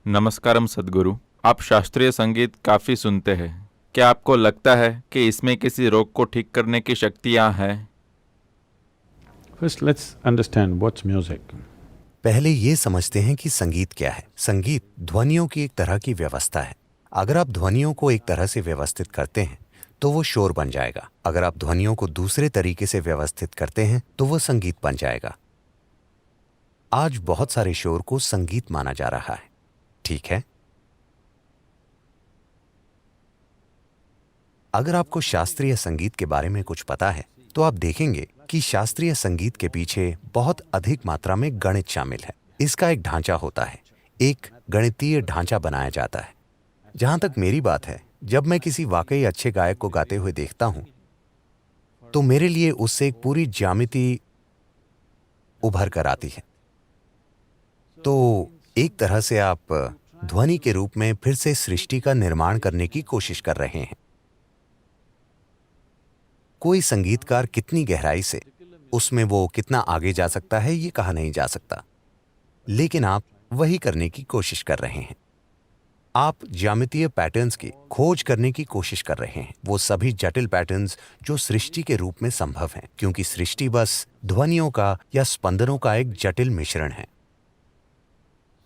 नमस्कारम सद्गुरु। आप शास्त्रीय संगीत काफ़ी सुनते हैं। क्या आपको लगता है कि इसमें किसी रोग को ठीक करने की शक्तियाँ हैं? First, let's understand what's music. पहले ये समझते हैं कि संगीत क्या है। संगीत ध्वनियों की एक तरह की व्यवस्था है। अगर आप ध्वनियों को एक तरह से व्यवस्थित करते हैं तो वो शोर बन जाएगा। अगर आप ध्वनियों को दूसरे तरीके से व्यवस्थित करते हैं तो वो संगीत बन जाएगा। आज बहुत सारे शोर को संगीत माना जा रहा है, ठीक है? अगर आपको शास्त्रीय संगीत के बारे में कुछ पता है तो आप देखेंगे कि शास्त्रीय संगीत के पीछे बहुत अधिक मात्रा में गणित शामिल है। इसका एक ढांचा होता है, एक गणितीय ढांचा बनाया जाता है। जहां तक मेरी बात है, जब मैं किसी वाकई अच्छे गायक को गाते हुए देखता हूं तो मेरे लिए उससे एक पूरी ज्यामिति उभर कर आती है। तो एक तरह से आप ध्वनि के रूप में फिर से सृष्टि का निर्माण करने की कोशिश कर रहे हैं। कोई संगीतकार कितनी गहराई से, उसमें वो कितना आगे जा सकता है ये कहा नहीं जा सकता, लेकिन आप वही करने की कोशिश कर रहे हैं। आप ज्यामितीय पैटर्न्स की खोज करने की कोशिश कर रहे हैं, वो सभी जटिल पैटर्न्स जो सृष्टि के रूप में संभव हैं, क्योंकि सृष्टि बस ध्वनियों का या स्पंदनों का एक जटिल मिश्रण है।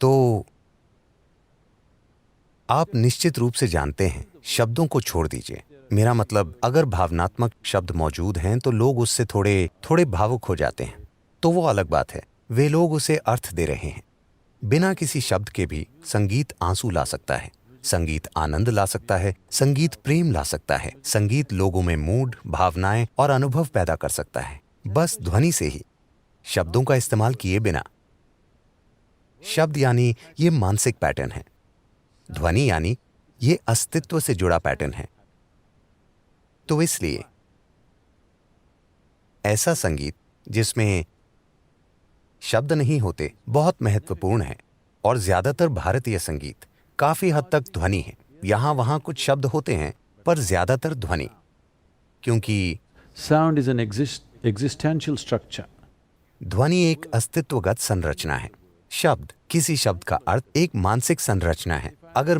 तो आप निश्चित रूप से जानते हैं, शब्दों को छोड़ दीजिए। मेरा मतलब, अगर भावनात्मक शब्द मौजूद हैं तो लोग उससे थोड़े भावुक हो जाते हैं, तो वो अलग बात है। वे लोग उसे अर्थ दे रहे हैं। बिना किसी शब्द के भी संगीत आंसू ला सकता है, संगीत आनंद ला सकता है, संगीत प्रेम ला सकता है, संगीत लोगों में मूड, भावनाएं और अनुभव पैदा कर सकता है, बस ध्वनि से ही, शब्दों का इस्तेमाल किए बिना। शब्द यानी ये मानसिक पैटर्न है, ध्वनि यानी ये अस्तित्व से जुड़ा पैटर्न है। तो इसलिए ऐसा संगीत जिसमें शब्द नहीं होते बहुत महत्वपूर्ण है, और ज्यादातर भारतीय संगीत काफी हद तक ध्वनि है। यहां वहां कुछ शब्द होते हैं पर ज्यादातर ध्वनि, क्योंकि Sound is an existential structure. ध्वनि एक अस्तित्वगत संरचना है। शब्द, किसी शब्द का अर्थ एक मानसिक संरचना है। अगर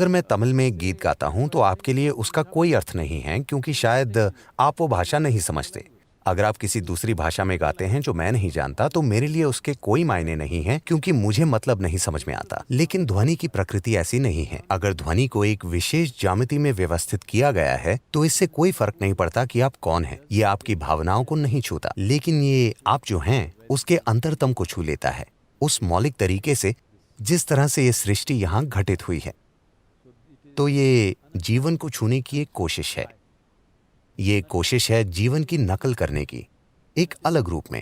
मैं तमिल में एक गीत गाता हूं तो आपके लिए उसका कोई अर्थ नहीं है, क्योंकि शायद आप वो भाषा नहीं समझते। अगर आप किसी दूसरी भाषा में गाते हैं जो मैं नहीं जानता तो मेरे लिए उसके कोई मायने नहीं है, क्योंकि मुझे मतलब नहीं समझ में आता। लेकिन ध्वनि की प्रकृति ऐसी नहीं है। अगर ध्वनि को एक विशेष ज्यामिति में व्यवस्थित किया गया है तो इससे कोई फर्क नहीं पड़ता कि आप कौन हैं। ये आपकी भावनाओं को नहीं छूता, लेकिन ये आप जो हैं उसके अंतरतम को छू लेता है, उस मौलिक तरीके से जिस तरह से ये सृष्टि यहाँ घटित हुई है। तो ये जीवन को छूने की एक कोशिश है। ये कोशिश है जीवन की नकल करने की, एक अलग रूप में,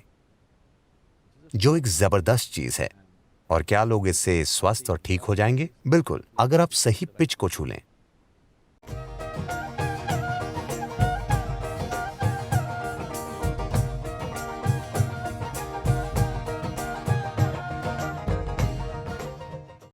जो एक जबरदस्त चीज है। और क्या लोग इससे स्वस्थ और ठीक हो जाएंगे? बिल्कुल, अगर आप सही पिच को छू लें।